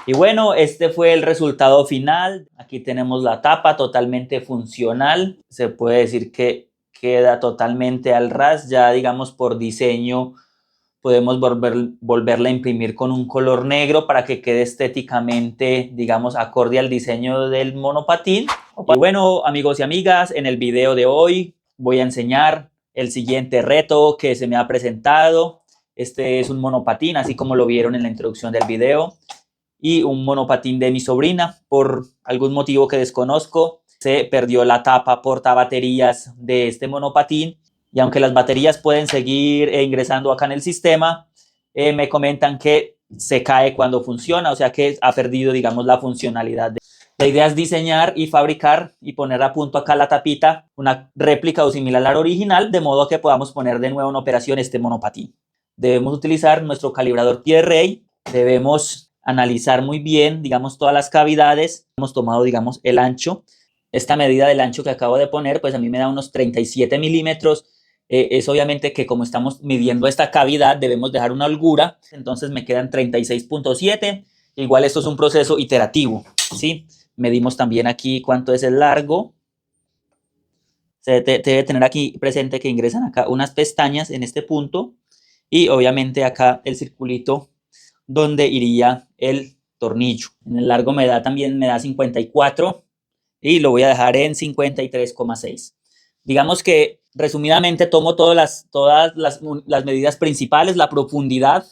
Y bueno, este fue el resultado final. Aquí tenemos la tapa totalmente funcional. Se puede decir que queda totalmente al ras. Ya digamos por diseño podemos volverla a imprimir con un color negro para que quede estéticamente, digamos, acorde al diseño del monopatín. Y bueno, amigos y amigas, en el video de hoy voy a enseñar el siguiente reto que se me ha presentado. Este es un monopatín, así como lo vieron en la introducción del video, y un monopatín de mi sobrina. Por algún motivo que desconozco, se perdió la tapa portabaterías de este monopatín, y aunque las baterías pueden seguir ingresando acá en el sistema, me comentan que se cae cuando funciona, o sea que ha perdido, digamos, la funcionalidad. La idea es diseñar y fabricar y poner a punto acá la tapita, una réplica o similar al original, de modo que podamos poner de nuevo en operación este monopatín. Debemos utilizar nuestro calibrador pie de rey, debemos analizar muy bien, digamos, todas las cavidades. Hemos tomado, digamos, el ancho. Esta medida del ancho que acabo de poner, pues a mí me da unos 37 milímetros. Es obviamente que como estamos midiendo esta cavidad, debemos dejar una holgura. Entonces me quedan 36.7. Igual esto es un proceso iterativo, ¿sí? Medimos también aquí cuánto es el largo. Se debe tener aquí presente que ingresan acá unas pestañas en este punto. Y obviamente acá el circulito donde iría el tornillo. En el largo también me da 54 y lo voy a dejar en 53,6. Digamos que resumidamente tomo todas las medidas principales. La profundidad,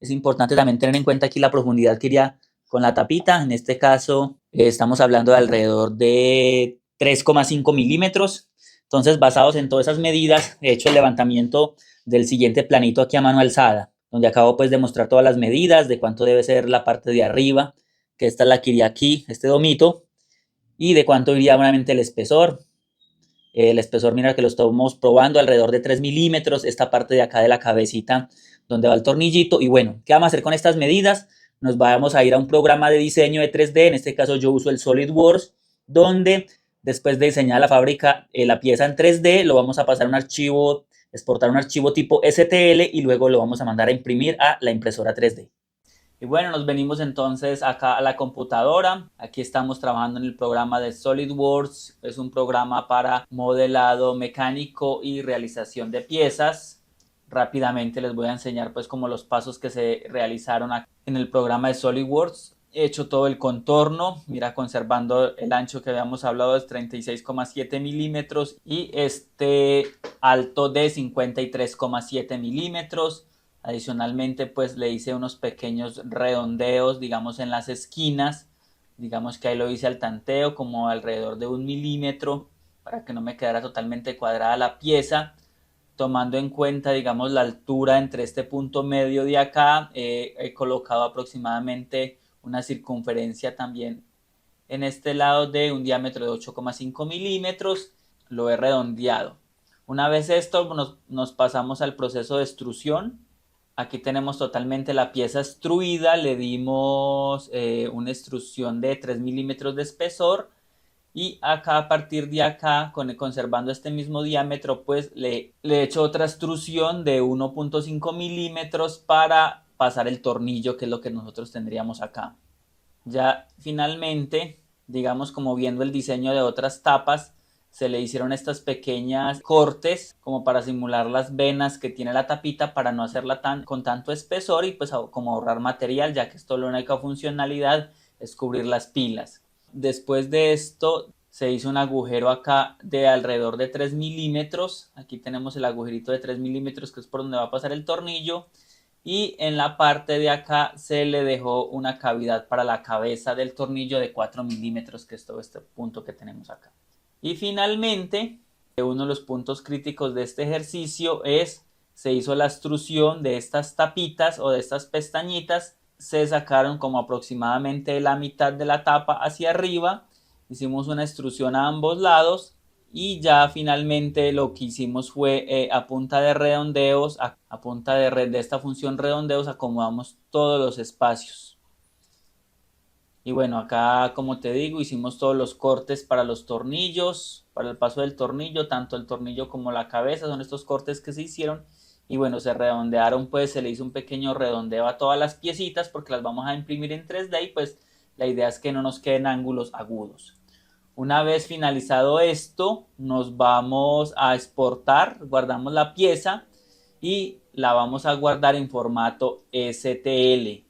es importante también tener en cuenta aquí la profundidad que iría con la tapita. En este caso estamos hablando de alrededor de 3,5 milímetros. Entonces, basados en todas esas medidas, he hecho el levantamiento del siguiente planito aquí a mano alzada, donde acabo pues de mostrar todas las medidas de cuánto debe ser la parte de arriba, que esta es la que iría aquí, este domito, y de cuánto iría nuevamente el espesor. El espesor, mira que lo estamos probando, alrededor de 3 milímetros, esta parte de acá de la cabecita donde va el tornillito. Y bueno, ¿qué vamos a hacer con estas medidas? Nos vamos a ir a un programa de diseño de 3D, en este caso yo uso el SolidWorks, donde después de diseñar la fábrica, la pieza en 3D, lo vamos a pasar a un archivo, exportar un archivo tipo STL y luego lo vamos a mandar a imprimir a la impresora 3D. Y bueno, nos venimos entonces acá a la computadora. Aquí estamos trabajando en el programa de SolidWorks. Es un programa para modelado mecánico y realización de piezas. Rápidamente les voy a enseñar pues como los pasos que se realizaron en el programa de SolidWorks. He hecho todo el contorno, mira, conservando el ancho que habíamos hablado de 36,7 milímetros y este alto de 53,7 milímetros. Adicionalmente, pues le hice unos pequeños redondeos, digamos, en las esquinas. Digamos que ahí lo hice al tanteo, como alrededor de 1 milímetro, para que no me quedara totalmente cuadrada la pieza. Tomando en cuenta, digamos, la altura entre este punto medio de acá, he colocado aproximadamente una circunferencia también en este lado de un diámetro de 8,5 milímetros. Lo he redondeado. Una vez esto, nos pasamos al proceso de extrusión. Aquí tenemos totalmente la pieza extruida, le dimos una extrusión de 3 milímetros de espesor y acá a partir de acá, conservando este mismo diámetro, pues le he hecho otra extrusión de 1,5 milímetros para pasar el tornillo, que es lo que nosotros tendríamos acá. Ya finalmente, digamos como viendo el diseño de otras tapas, se le hicieron estas pequeñas cortes como para simular las venas que tiene la tapita para no hacerla con tanto espesor y pues como ahorrar material, ya que esto la única funcionalidad es cubrir las pilas. Después de esto se hizo un agujero acá de alrededor de 3 milímetros. Aquí tenemos el agujerito de 3 milímetros que es por donde va a pasar el tornillo. Y en la parte de acá se le dejó una cavidad para la cabeza del tornillo de 4 milímetros, que es todo este punto que tenemos acá. Y finalmente, uno de los puntos críticos de este ejercicio se hizo la extrusión de estas tapitas o de estas pestañitas. Se sacaron como aproximadamente la mitad de la tapa hacia arriba. Hicimos una extrusión a ambos lados. Y ya finalmente lo que hicimos fue a punta de redondeos, a punta de esta función redondeos, acomodamos todos los espacios. Y bueno, acá como te digo, hicimos todos los cortes para los tornillos, para el paso del tornillo, tanto el tornillo como la cabeza, son estos cortes que se hicieron. y bueno, se redondearon, pues se le hizo un pequeño redondeo a todas las piecitas porque las vamos a imprimir en 3D y pues la idea es que no nos queden ángulos agudos. Una vez finalizado esto, nos vamos a exportar, guardamos la pieza y la vamos a guardar en formato STL.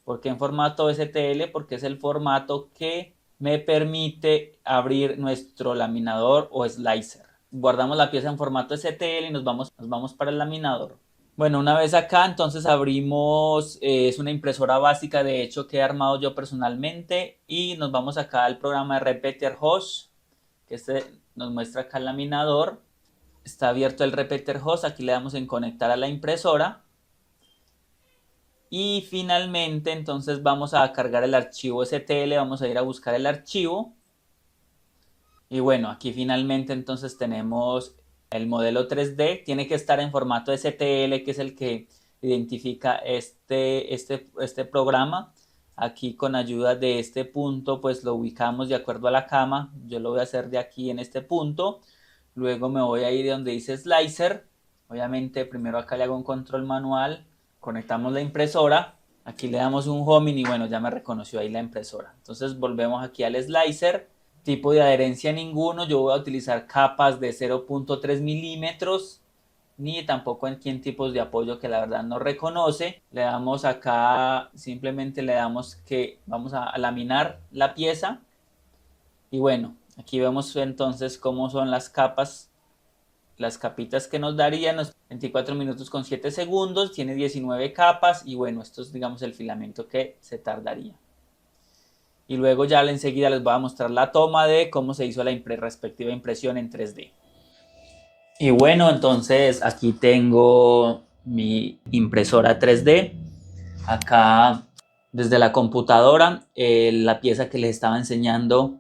¿Por qué en formato STL? Porque es el formato que me permite abrir nuestro laminador o slicer. Guardamos la pieza en formato STL y nos vamos para el laminador. Bueno, una vez acá, entonces abrimos, es una impresora básica, de hecho, que he armado yo personalmente, y nos vamos acá al programa de Repeater Host, que nos muestra acá el laminador. Está abierto el Repeater Host, aquí le damos en conectar a la impresora. Y finalmente, entonces vamos a cargar el archivo STL, vamos a ir a buscar el archivo. Y bueno, aquí finalmente entonces tenemos el modelo 3D, tiene que estar en formato STL, que es el que identifica este programa. Aquí con ayuda de este punto, pues lo ubicamos de acuerdo a la cama. Yo lo voy a hacer de aquí en este punto. Luego me voy a ir donde dice Slicer. Obviamente primero acá le hago un control manual. Conectamos la impresora. Aquí le damos un homing y bueno, ya me reconoció ahí la impresora. Entonces volvemos aquí al Slicer. Tipo de adherencia ninguno, yo voy a utilizar capas de 0.3 milímetros, ni tampoco aquí en tipos de apoyo que la verdad no reconoce. Le damos acá, simplemente le damos que vamos a laminar la pieza. Y bueno, aquí vemos entonces cómo son las capas, las capitas que nos darían, 24 minutos con 7 segundos, tiene 19 capas y bueno, esto es digamos el filamento que se tardaría. Y luego ya enseguida les voy a mostrar la toma de cómo se hizo la respectiva impresión en 3D. Y bueno, entonces aquí tengo mi impresora 3D. Acá desde la computadora, la pieza que les estaba enseñando,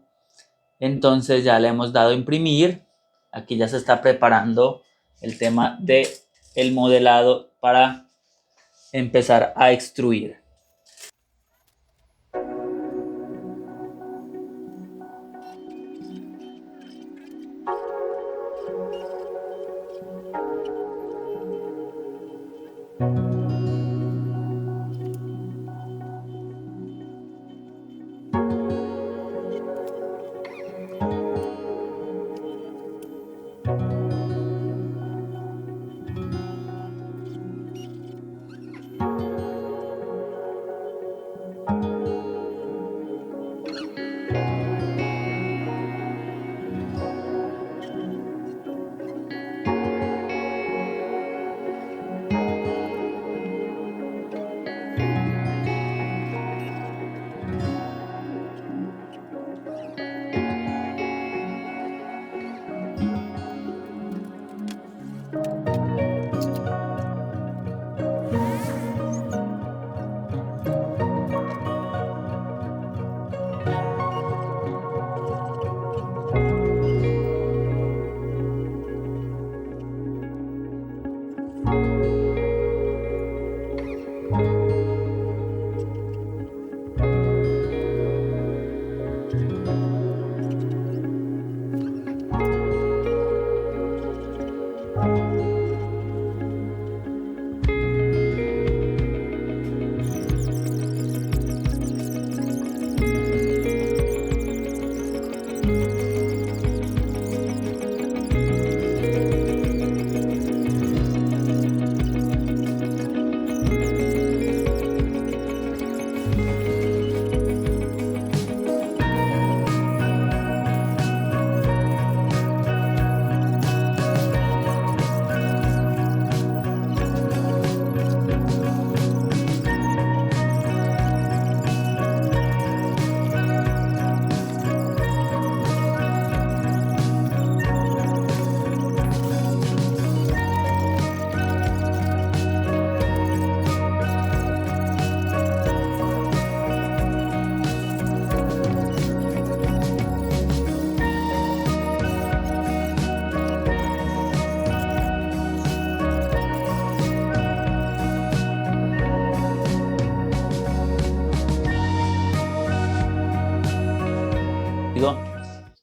entonces ya le hemos dado a imprimir. Aquí ya se está preparando el tema de el modelado para empezar a extruir.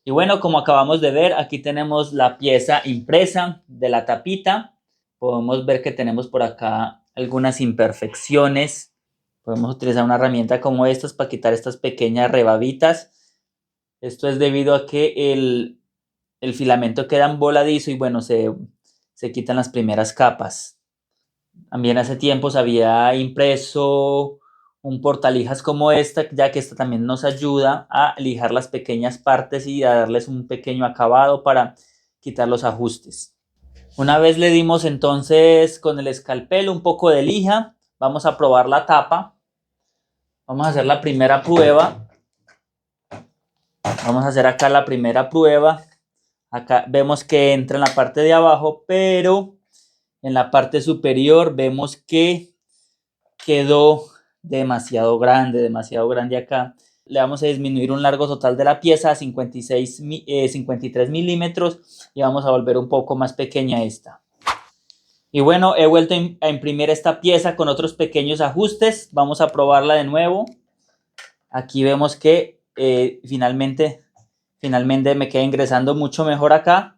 Y bueno, como acabamos de ver, aquí tenemos la pieza impresa de la tapita. podemos ver que tenemos por acá algunas imperfecciones. Podemos utilizar una herramienta como estas para quitar estas pequeñas rebabitas. Esto es debido a que el filamento queda emboladizo y bueno, se quitan las primeras capas. También hace tiempo se había impreso un portalijas como esta, ya que esta también nos ayuda a lijar las pequeñas partes y a darles un pequeño acabado para quitar los ajustes. Una vez le dimos entonces con el escalpel un poco de lija, vamos a probar la tapa. Vamos a hacer la primera prueba. Vamos a hacer acá la primera prueba. Acá vemos que entra en la parte de abajo, pero en la parte superior vemos que quedó demasiado grande acá. Le vamos a disminuir un largo total de la pieza a 53 milímetros y vamos a volver un poco más pequeña esta. Y bueno, he vuelto a imprimir esta pieza con otros pequeños ajustes. Vamos a probarla de nuevo. Aquí vemos que finalmente me queda ingresando mucho mejor acá.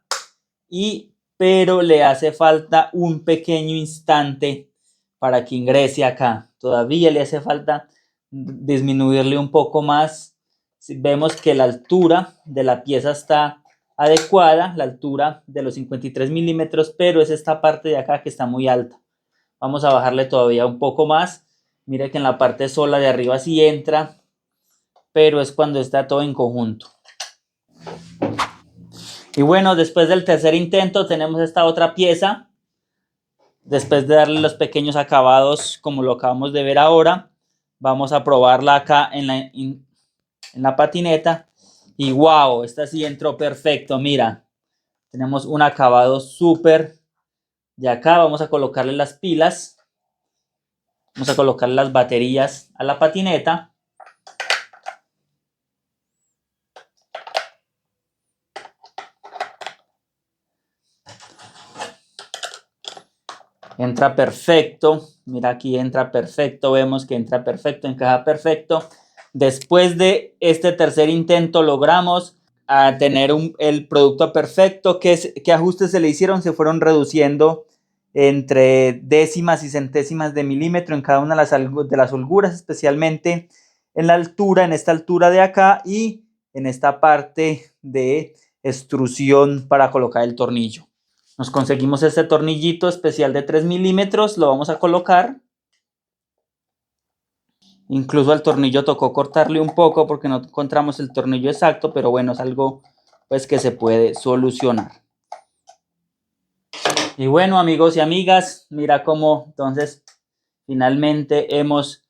Pero le hace falta un pequeño instante para que ingrese acá. Todavía le hace falta disminuirle un poco más. Vemos que la altura de la pieza está adecuada, la altura de los 53 milímetros, pero es esta parte de acá que está muy alta. Vamos a bajarle todavía un poco más. Mire que en la parte sola de arriba sí entra, pero es cuando está todo en conjunto. Y bueno, después del tercer intento tenemos esta otra pieza. Después de darle los pequeños acabados como lo acabamos de ver ahora, vamos a probarla acá en la patineta. Y wow, esta sí entró perfecto, mira. Tenemos un acabado súper. De acá vamos a colocarle las pilas. Vamos a colocarle las baterías a la patineta. Entra perfecto, mira aquí entra perfecto, vemos que entra perfecto, encaja perfecto. Después de este tercer intento logramos tener el producto perfecto. ¿Qué ajustes se le hicieron? Se fueron reduciendo entre décimas y centésimas de milímetro en cada una de las holguras, especialmente en la altura, en esta altura de acá y en esta parte de extrusión para colocar el tornillo. Nos conseguimos este tornillito especial de 3 milímetros, lo vamos a colocar. Incluso al tornillo tocó cortarle un poco porque no encontramos el tornillo exacto, pero bueno, es algo pues que se puede solucionar. Y bueno, amigos y amigas, mira cómo entonces finalmente hemos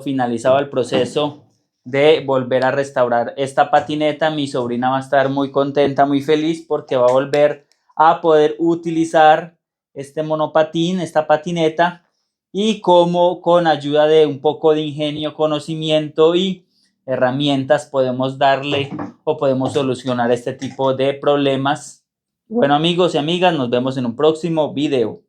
finalizado el proceso de volver a restaurar esta patineta. Mi sobrina va a estar muy contenta, muy feliz porque va a volver a poder utilizar este monopatín, esta patineta, y como con ayuda de un poco de ingenio, conocimiento y herramientas podemos darle o podemos solucionar este tipo de problemas. Bueno, amigos y amigas, nos vemos en un próximo video.